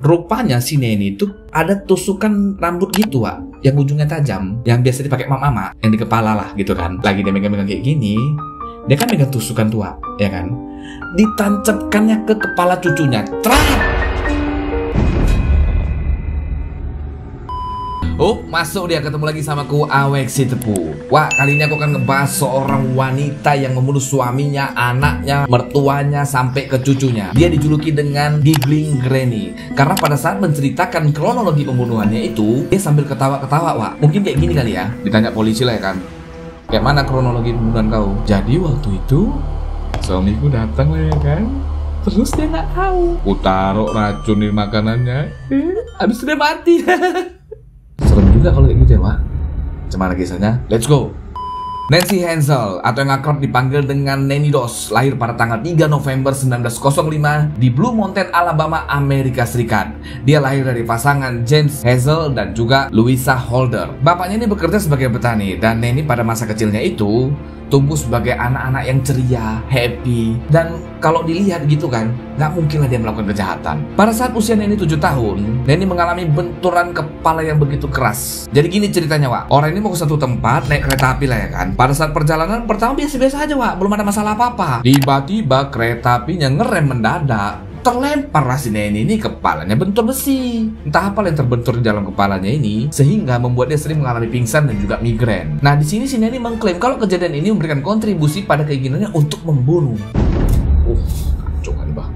Rupanya si Neni itu ada tusukan rambut gitu, Wak, yang ujungnya tajam, yang biasa dipakai mama yang di kepala lah gitu kan. Lagi dia megang-megang kayak gini, dia kan megang tusukan tua, ya kan? Ditancapkannya ke kepala cucunya. Trak! Oh, masuk dia, ketemu lagi sama ku Awek si Tepu. Wah, kali ini aku akan ngebahas seorang wanita yang membunuh suaminya, anaknya, mertuanya, sampai ke cucunya. Dia dijuluki dengan Giggling Granny karena pada saat menceritakan kronologi pembunuhannya itu, dia sambil ketawa-ketawa, Wak. Mungkin kayak gini kali ya, ditanya polisi lah ya kan, kayak mana kronologi pembunuhan kau? Jadi waktu itu suamiku datang lah ya kan, terus dia nggak tahu, ku taruh racun di makanannya, habis dia mati. Serem juga kalau kayak gitu ya, Wak. Gimana kisahnya? Let's go. Nancy Hensel atau yang akrab dipanggil dengan Neni Doss lahir pada tanggal 3 November 1905 di Blue Mountain, Alabama, Amerika Serikat. Dia lahir dari pasangan James Hensel dan juga Louisa Holder. Bapaknya ini bekerja sebagai petani dan Neni pada masa kecilnya itu tumbuh sebagai anak-anak yang ceria, happy, dan kalau dilihat gitu kan, nggak mungkin lah dia melakukan kejahatan. Pada saat usia Neni 7 tahun, Neni mengalami benturan kepala yang begitu keras. Jadi gini ceritanya, Wak. Orang ini mau ke satu tempat naik kereta api lah ya kan. Pada saat perjalanan pertama biasa-biasa aja, Wak, belum ada masalah apa-apa. Tiba-tiba kereta apinya ngerem mendadak. Terlempar lah si Neni ini, kepalanya bentur besi. Entah apa yang terbentur di dalam kepalanya ini sehingga membuat dia sering mengalami pingsan dan juga migrain. Nah, di sini si Neni mengklaim kalau kejadian ini memberikan kontribusi pada keinginannya untuk membunuh. Kacau kali, bah.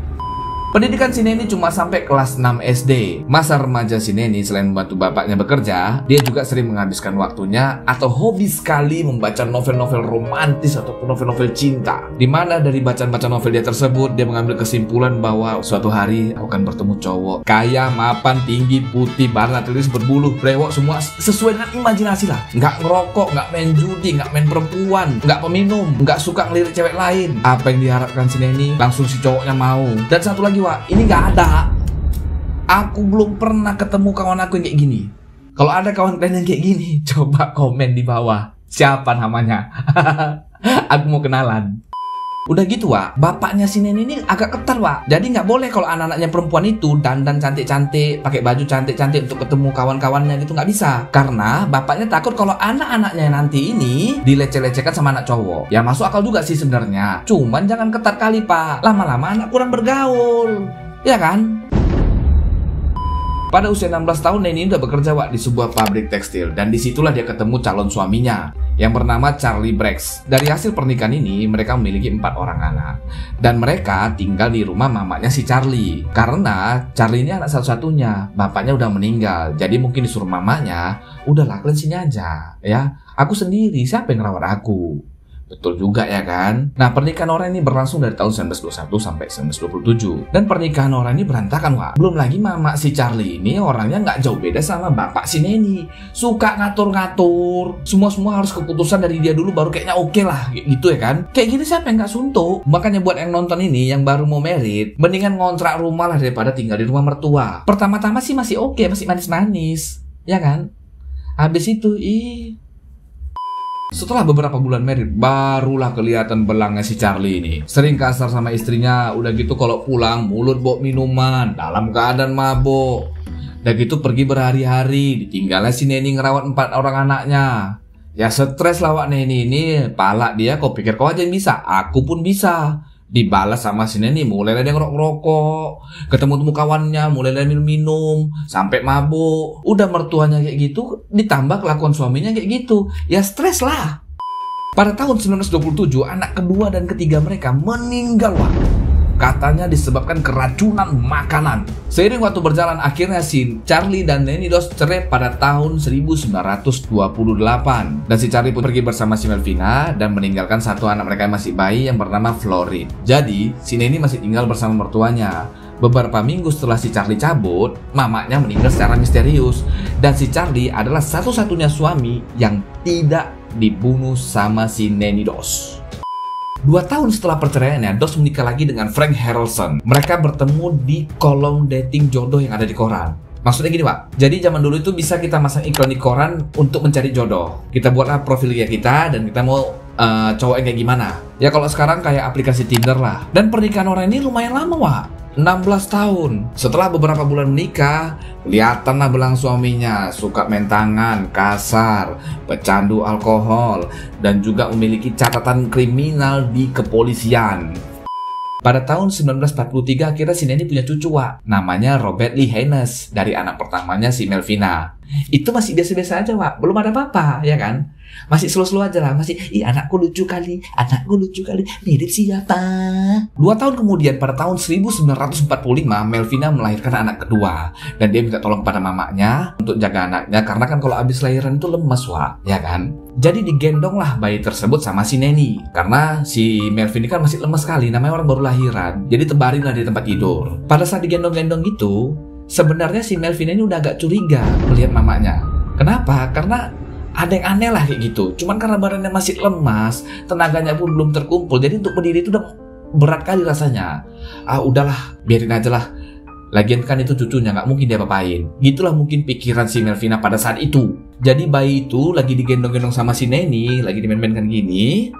Pendidikan si Neni cuma sampai kelas 6 SD. Masa remaja si Neni selain membantu bapaknya bekerja, dia juga sering menghabiskan waktunya atau hobi sekali membaca novel-novel romantis ataupun novel-novel cinta. Dimana dari bacaan-bacaan novel dia tersebut, dia mengambil kesimpulan bahwa suatu hari aku akan bertemu cowok kaya, mapan, tinggi, putih, bernatrilis, berbulu, brewok, semua sesuai dengan imajinasi lah. Nggak ngerokok, nggak main judi, nggak main perempuan, nggak peminum, nggak suka ngelirik cewek lain. Apa yang diharapkan si Neni, langsung si cowoknya mau. Dan satu lagi, Wak, ini nggak ada. Aku belum pernah ketemu kawan aku yang kayak gini. Kalau ada kawan kalian yang kayak gini, coba komen di bawah. Siapa namanya? Aku mau kenalan. Udah gitu, Wak, bapaknya si Neni ini agak ketat, Wak. Jadi nggak boleh kalau anak-anaknya perempuan itu dandan cantik-cantik, pakai baju cantik-cantik untuk ketemu kawan-kawannya gitu, nggak bisa. Karena bapaknya takut kalau anak-anaknya nanti ini dileceh-lecehkan sama anak cowok. Ya masuk akal juga sih sebenarnya. Cuman jangan ketat kali, Pak. Lama-lama anak kurang bergaul. Ya kan? Pada usia 16 tahun, Neni udah bekerja, Wak, di sebuah pabrik tekstil. Dan disitulah dia ketemu calon suaminya yang bernama Charlie Brex. Dari hasil pernikahan ini, mereka memiliki 4 orang anak. Dan mereka tinggal di rumah mamanya si Charlie. Karena Charlie ini anak satu-satunya, bapaknya udah meninggal. Jadi mungkin disuruh mamanya, udahlah kalian sini aja, ya. Aku sendiri, siapa yang ngerawat aku? Betul juga ya kan? Nah, pernikahan orang ini berlangsung dari tahun 1921 sampai 1927. Dan pernikahan orang ini berantakan, Wak. Belum lagi mama si Charlie ini orangnya nggak jauh beda sama bapak si Neni. Suka ngatur-ngatur. Semua harus keputusan dari dia dulu baru kayaknya oke lah. Gitu ya kan? Kayak gini siapa yang nggak suntuk? Makanya buat yang nonton ini, yang baru mau merit, mendingan ngontrak rumah lah daripada tinggal di rumah mertua. Pertama-tama sih masih oke, masih manis-manis. Ya kan? Habis itu, setelah beberapa bulan merit, barulah kelihatan belangnya si Charlie ini. Sering kasar sama istrinya, udah gitu kalau pulang mulut bawa minuman, dalam keadaan mabuk. Udah gitu pergi berhari-hari, ditinggalnya si Neni ngerawat 4 orang anaknya. Ya stres lah, Wak, Neni ini. Pala dia, kau pikir kau aja yang bisa, aku pun bisa. Dibalas sama si Neni, mulai dia ngerok-ngerokok, ketemu-temu kawannya, mulai dia minum-minum, sampai mabuk. Udah mertuanya kayak gitu, ditambah kelakuan suaminya kayak gitu, ya stres lah. Pada tahun 1927, anak kedua dan ketiga mereka meninggal, Wak. Katanya disebabkan keracunan makanan. Seiring waktu berjalan, akhirnya si Charlie dan Neni Doss cerai pada tahun 1928. Dan si Charlie pun pergi bersama si Melvina dan meninggalkan satu anak mereka yang masih bayi yang bernama Florid. Jadi, si Neni masih tinggal bersama mertuanya. Beberapa minggu setelah si Charlie cabut, mamanya meninggal secara misterius. Dan si Charlie adalah satu-satunya suami yang tidak dibunuh sama si Neni Doss. 2 tahun setelah perceraiannya, Doss menikah lagi dengan Frank Harrelson. Mereka bertemu di kolom dating jodoh yang ada di koran. Maksudnya gini, Pak. Jadi zaman dulu itu bisa kita masang iklan di koran untuk mencari jodoh. Kita buatlah profil kita dan kita mau cowok yang kayak gimana. Ya kalau sekarang kayak aplikasi Tinder lah. Dan pernikahan orang ini lumayan lama, Wak. 16 tahun. Setelah beberapa bulan menikah, lihatanlah belang suaminya suka main tangan, kasar, pecandu alkohol, dan juga memiliki catatan kriminal di kepolisian. Pada tahun 1943 akhirnya si Neni punya cucu, Wak. Namanya Robert Lee Haynes dari anak pertamanya si Melvina. Itu masih biasa-biasa aja, Wak. Belum ada apa-apa, ya kan? Masih slow-slow aja lah. Masih, anakku lucu kali, mirip siapa? 2 tahun kemudian pada tahun 1945 Melvina melahirkan anak kedua. Dan dia minta tolong pada mamanya untuk jaga anaknya. Karena kan kalau habis lahiran itu lemes, Wak, ya kan? Jadi digendonglah bayi tersebut sama si Neni. Karena si Melvin ini kan masih lemes sekali, namanya orang baru lahiran. Jadi tebarinlah di tempat tidur. Pada saat digendong-gendong gitu, sebenarnya si Melvin ini udah agak curiga melihat mamanya. Kenapa? Karena ada yang aneh lah kayak gitu. Cuman karena badannya masih lemas, tenaganya pun belum terkumpul. Jadi untuk berdiri itu udah berat kali rasanya. Udahlah, biarin aja lah. Lagian kan itu cucunya, nggak mungkin dia apain. Gitulah mungkin pikiran si Melvina pada saat itu. Jadi bayi itu lagi digendong-gendong sama si Neni, lagi dimain-mainkan gini.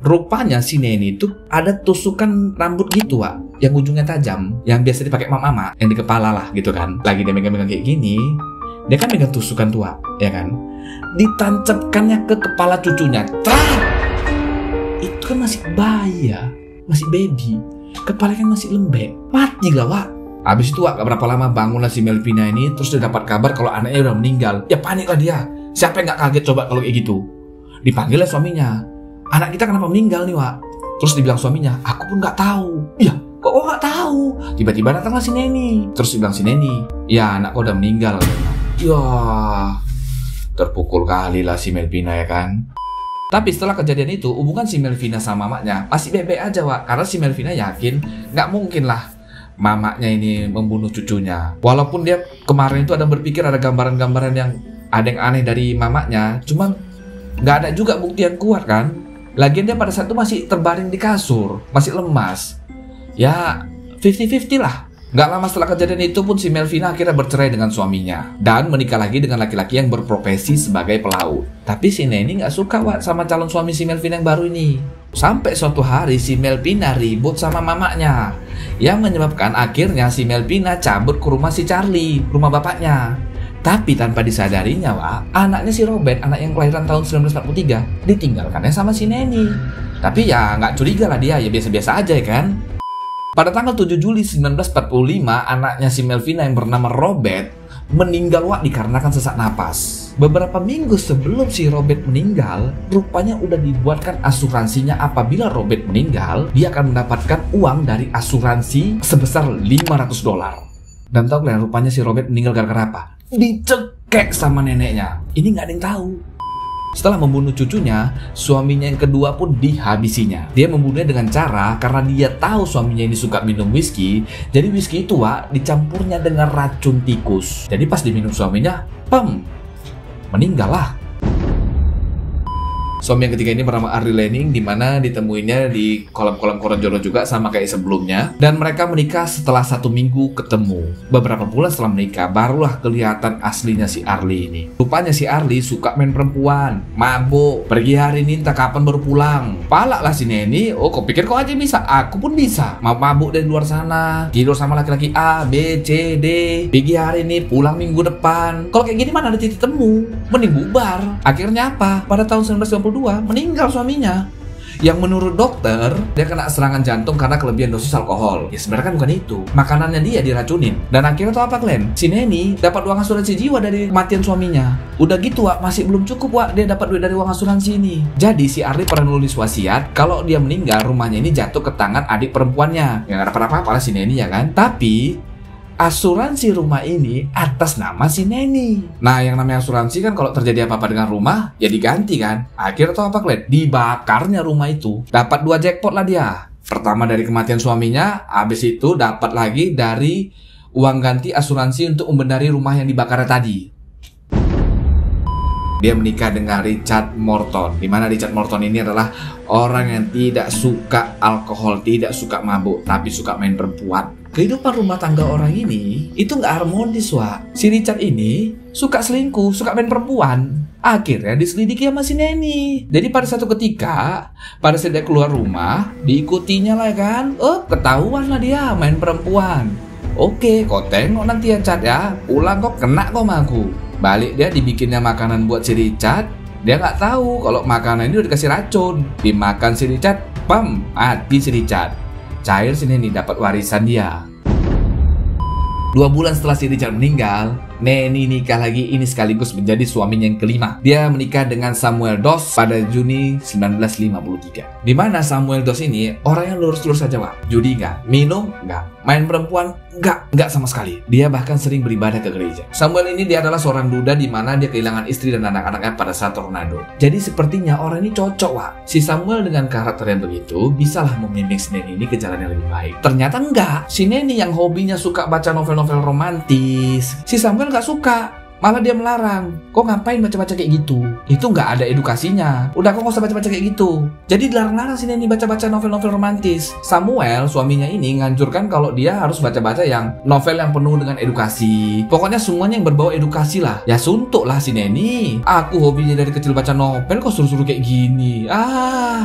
Rupanya si Neni itu ada tusukan rambut gitu, Wak, yang ujungnya tajam, yang biasa dipakai mama, yang di kepala lah gitu kan. Lagi dia megang-megang kayak gini, dia kan megang tusukan tua, ya kan. Ditancapkannya ke kepala cucunya. Trak! Itu kan masih bayi ya, masih baby. Kepalanya kan masih lembek. Mati lah, Wak. Habis itu, Wak, gak berapa lama bangunlah si Melvina ini. Terus dia dapat kabar kalau anaknya udah meninggal. Ya panik lah dia. Siapa yang gak kaget coba kalau kayak gitu? Dipanggil lah suaminya. Anak kita kenapa meninggal nih, Wak? Terus dibilang suaminya, aku pun gak tahu. Ya, kok gak tahu? Tiba-tiba datanglah si Neni. Terus dibilang si Neni, ya anakku udah meninggal. Ya, terpukul kali lah si Melvina, ya kan? Tapi setelah kejadian itu, hubungan si Melvina sama mamanya masih bebe aja, Wak. Karena si Melvina yakin gak mungkin lah mamanya ini membunuh cucunya. Walaupun dia kemarin itu ada berpikir ada gambaran-gambaran yang ada yang aneh dari mamanya, cuman nggak ada juga bukti yang kuat kan. Lagian dia pada saat itu masih terbaring di kasur, masih lemas. Ya 50-50 lah. Nggak lama setelah kejadian itu pun si Melvina akhirnya bercerai dengan suaminya dan menikah lagi dengan laki-laki yang berprofesi sebagai pelaut. Tapi si Neni nggak suka, Wak, sama calon suami si Melvina yang baru ini. Sampai suatu hari si Melvina ribut sama mamanya, yang menyebabkan akhirnya si Melvina cabut ke rumah si Charlie, rumah bapaknya. Tapi tanpa disadarinya, Wak, anaknya si Robert, anak yang kelahiran tahun 1943, ditinggalkannya sama si Neni. Tapi ya nggak curiga lah dia, ya biasa-biasa aja ya kan. Pada tanggal 7 Juli 1945, anaknya si Melvina yang bernama Robert meninggal, Wak, dikarenakan sesak napas. Beberapa minggu sebelum si Robert meninggal, rupanya udah dibuatkan asuransinya apabila Robert meninggal, dia akan mendapatkan uang dari asuransi sebesar $500. Dan tahu kalian rupanya si Robert meninggal gara-gara apa? Dicekek sama neneknya. Ini nggak ada yang tahu. Setelah membunuh cucunya, suaminya yang kedua pun dihabisinya. Dia membunuhnya dengan cara karena dia tahu suaminya ini suka minum whisky. Jadi whisky itu, Wak, dicampurnya dengan racun tikus. Jadi pas diminum suaminya, meninggal lah. Suami yang ketiga ini bernama Ari Lanning, di mana ditemuinya di kolam-kolam koran jodoh juga sama kayak sebelumnya. Dan mereka menikah setelah 1 minggu ketemu. Beberapa bulan setelah menikah, barulah kelihatan aslinya si Arlie ini. Rupanya si Arlie suka main perempuan, mabuk, pergi hari ini entah kapan baru pulang. Palak lah si Neni, kau pikir kau aja bisa? Aku pun bisa. Mau mabuk dari luar sana, tidur sama laki-laki A, B, C, D. Pergi hari ini, pulang minggu depan. Kalau kayak gini mana ada titik temu? Mending bubar. Akhirnya apa? Pada tahun 1992 meninggal suaminya, yang menurut dokter dia kena serangan jantung karena kelebihan dosis alkohol. Ya sebenarnya kan bukan itu, makanannya dia diracunin. Dan akhirnya tau apa kalian? Si Neni dapat uang asuransi jiwa dari kematian suaminya. Udah gitu, Wak, masih belum cukup, Wak, dia dapat duit dari uang asuransi ini. Jadi si Arlie pernah nulis wasiat kalau dia meninggal rumahnya ini jatuh ke tangan adik perempuannya. Ya gak ada apa-apa lah si Neni, ya kan. Tapi asuransi rumah ini atas nama si Neni. Nah, yang namanya asuransi kan kalau terjadi apa-apa dengan rumah, ya diganti kan. Akhirnya tau apa kalian? Dibakarnya rumah itu. Dapat 2 jackpot lah dia. Pertama dari kematian suaminya, habis itu dapat lagi dari uang ganti asuransi untuk membenahi rumah yang dibakarnya tadi. Dia menikah dengan Richard Morton, di mana Richard Morton ini adalah orang yang tidak suka alkohol, tidak suka mabuk, tapi suka main perempuan. kehidupan rumah tangga orang ini itu nggak harmonis, Wak. Si Richard ini suka selingkuh, suka main perempuan. Akhirnya diselidiki sama si Neni. Jadi pada satu ketika, pada saat dia keluar rumah, diikutinya lah kan. Ketahuan lah dia main perempuan. Oke, kau tengok nanti ya Chat ya. Pulang kok kena kok sama aku. Balik dia dibikinnya makanan buat si Richard. Dia nggak tahu kalau makanan ini udah dikasih racun. Dimakan si Richard, pam, mati si Richard. Cair si Neni dapat warisan dia. 2 bulan setelah si Richard meninggal, Neni nikah lagi, ini sekaligus menjadi suaminya yang kelima. Dia menikah dengan Samuel Doss pada Juni 1953. Di mana Samuel Doss ini orang yang lurus-lurus saja, Pak. Judi nggak, minum nggak, main perempuan nggak sama sekali. Dia bahkan sering beribadah ke gereja. Samuel ini dia adalah seorang duda di mana dia kehilangan istri dan anak-anaknya pada saat tornado. Jadi sepertinya orang ini cocok, Pak. Si Samuel dengan karakter yang begitu bisalah membimbing si Neni ini ke jalan yang lebih baik. Ternyata enggak. Si Neni yang hobinya suka baca novel-novel romantis, si Samuel nggak suka, malah dia melarang. Kok ngapain baca-baca kayak gitu? Itu nggak ada edukasinya. Udah, kok nggak usah baca-baca kayak gitu. Jadi dilarang-larang si Neni baca-baca novel-novel romantis. Samuel, suaminya ini nganjurkan kalau dia harus baca-baca yang novel yang penuh dengan edukasi. Pokoknya semuanya yang berbau edukasi lah. Ya suntuk lah si Neni. Aku hobinya dari kecil baca novel, kok suruh-suruh kayak gini.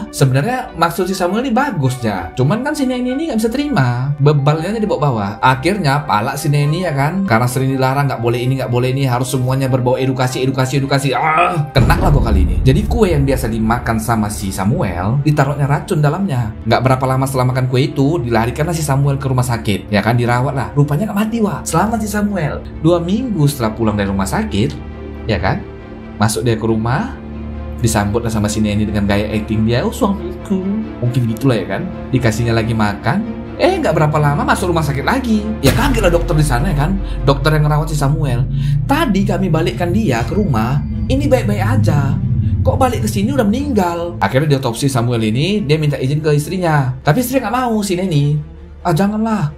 Sebenarnya maksud si Samuel ini bagusnya. Cuman kan si Neni ini nggak bisa terima. Bebalnya dibawa-bawa. Akhirnya palak si Neni ya kan. Karena sering dilarang, nggak boleh ini, nggak boleh ini, harus semuanya berbau edukasi. Kena lah kok kali ini. Jadi kue yang biasa dimakan sama si Samuel ditaruhnya racun dalamnya. Nggak berapa lama setelah makan kue itu, dilarikanlah si Samuel ke rumah sakit. Ya kan, dirawat lah. Rupanya nggak mati, Wak. Selamat si Samuel. 2 minggu setelah pulang dari rumah sakit, ya kan, masuk dia ke rumah, disambut sama si Neni dengan gaya acting dia. Suamiku, mungkin gitulah ya kan. Dikasihnya lagi makan. Nggak berapa lama masuk rumah sakit lagi. Ya kaget lah dokter di sana ya kan. Dokter yang ngerawat si Samuel. Tadi kami balikkan dia ke rumah, ini baik-baik aja. Kok balik ke sini udah meninggal? Akhirnya diotopsi Samuel ini, dia minta izin ke istrinya. Tapi istri nggak mau, si Neni. Janganlah.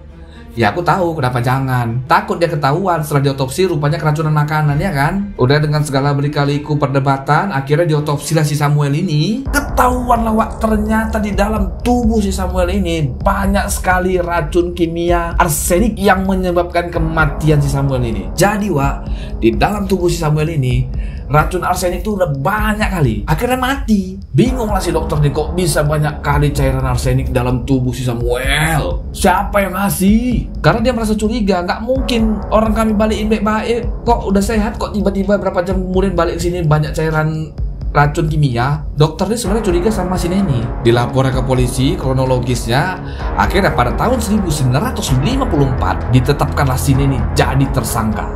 Ya aku tahu kenapa jangan. Takut dia ketahuan setelah diotopsi rupanya keracunan makanan ya kan. Udah dengan segala berkali-kali perdebatan, akhirnya diotopsi lah si Samuel ini. Ketahuan lah, Wak, ternyata di dalam tubuh si Samuel ini banyak sekali racun kimia arsenik yang menyebabkan kematian si Samuel ini. Jadi, Wak, di dalam tubuh si Samuel ini racun arsenik itu udah banyak kali. Akhirnya mati. Bingung lah si dokter nih, kok bisa banyak kali cairan arsenik dalam tubuh si Samuel. Siapa yang ngasih? Karena dia merasa curiga, nggak mungkin orang kami balikin baik-baik, kok udah sehat, kok tiba-tiba berapa jam kemudian balik ke sini banyak cairan racun kimia. Dokter ini sebenarnya curiga sama si Neni. Dilaporkan ke polisi, kronologisnya akhirnya pada tahun 1954 ditetapkanlah si Neni jadi tersangka.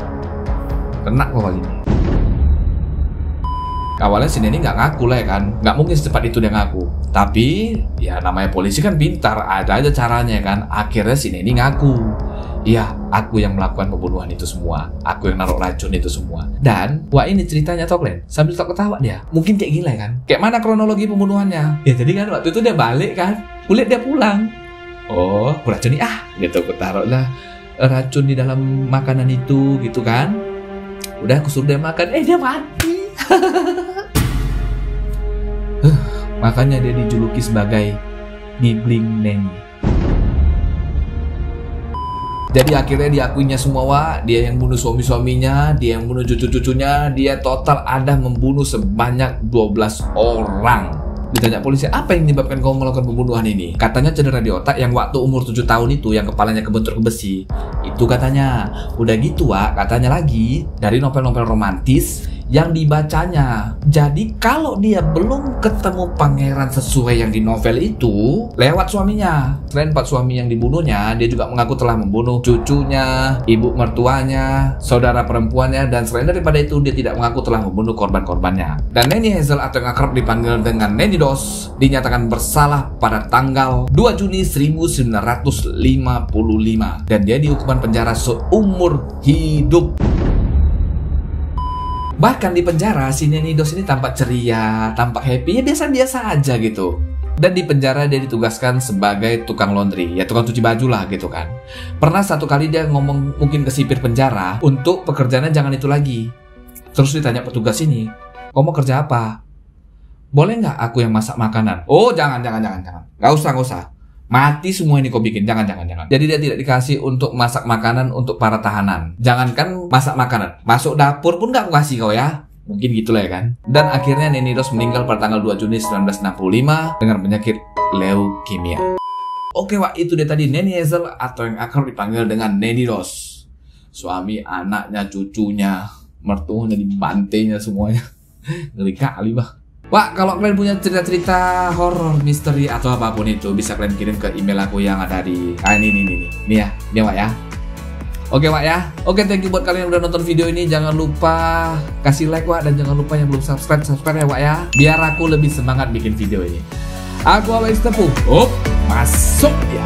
Kena kok kali ini. Awalnya si Neni nggak ngaku lah ya kan, nggak mungkin secepat itu dia ngaku. Tapi ya namanya polisi kan pintar, ada aja caranya kan. Akhirnya si Neni ngaku, iya aku yang melakukan pembunuhan itu semua, aku yang naruh racun itu semua. Dan wah ini ceritanya Toklen, sambil ketawa dia, mungkin kayak gila kan. Kayak mana kronologi pembunuhannya? Ya jadi kan waktu itu dia balik kan, kulit dia pulang. Oh racun nih gitu, aku taruh lah racun di dalam makanan itu gitu kan. Udah aku suruh dia makan, dia mati. Makanya dia dijuluki sebagai Giggling Neni. Jadi akhirnya diakuinya semua, Wak, dia yang bunuh suami-suaminya, dia yang bunuh cucu-cucunya, dia total ada membunuh sebanyak 12 orang. Ditanya polisi, apa yang menyebabkan kamu melakukan pembunuhan ini? Katanya cedera di otak yang waktu umur 7 tahun itu, yang kepalanya kebentur ke besi. Itu katanya. Udah gitu, Wak, katanya lagi dari novel-novel romantis yang dibacanya. Jadi kalau dia belum ketemu pangeran sesuai yang di novel itu, lewat suaminya. Selain 4 suami yang dibunuhnya, dia juga mengaku telah membunuh cucunya, ibu mertuanya, saudara perempuannya, dan selain daripada itu dia tidak mengaku telah membunuh korban-korbannya. Dan Neni Hazel atau yang akrab dipanggil dengan Neni Doss dinyatakan bersalah pada tanggal 2 Juni 1955 dan dia dihukuman penjara seumur hidup. Bahkan di penjara si Neni Doss ini tampak ceria, tampak happy, ya biasa-biasa aja gitu. Dan di penjara dia ditugaskan sebagai tukang laundry, ya tukang cuci baju lah gitu kan. Pernah satu kali dia ngomong mungkin ke sipir penjara untuk pekerjaannya jangan itu lagi. Terus ditanya petugas ini, "Kamu mau kerja apa?" "Boleh nggak aku yang masak makanan?" "Oh jangan. Nggak usah. Mati semua ini kau bikin, jangan. Jadi dia tidak dikasih untuk masak makanan untuk para tahanan. Jangankan masak makanan, masuk dapur pun gak aku kasih kau ya. Mungkin gitulah ya kan. Dan akhirnya Neni Ros meninggal pada tanggal 2 Juni 1965 dengan penyakit leukemia. Oke Wak, itu dia tadi Neni Hazel atau yang akrab dipanggil dengan Neni Ros. Suami, anaknya, cucunya, mertuanya, dibantainya semuanya. Ngeri kali bah. Wak, kalau kalian punya cerita-cerita horor, misteri atau apapun itu, bisa kalian kirim ke email aku yang ada di ini ya, Wak ya. Oke Wak ya. Oke, thank you buat kalian yang udah nonton video ini. Jangan lupa kasih like Wak, dan jangan lupa yang belum subscribe ya Wak ya. Biar aku lebih semangat bikin video ini. Aku Awek Si Tepu. Masuk ya.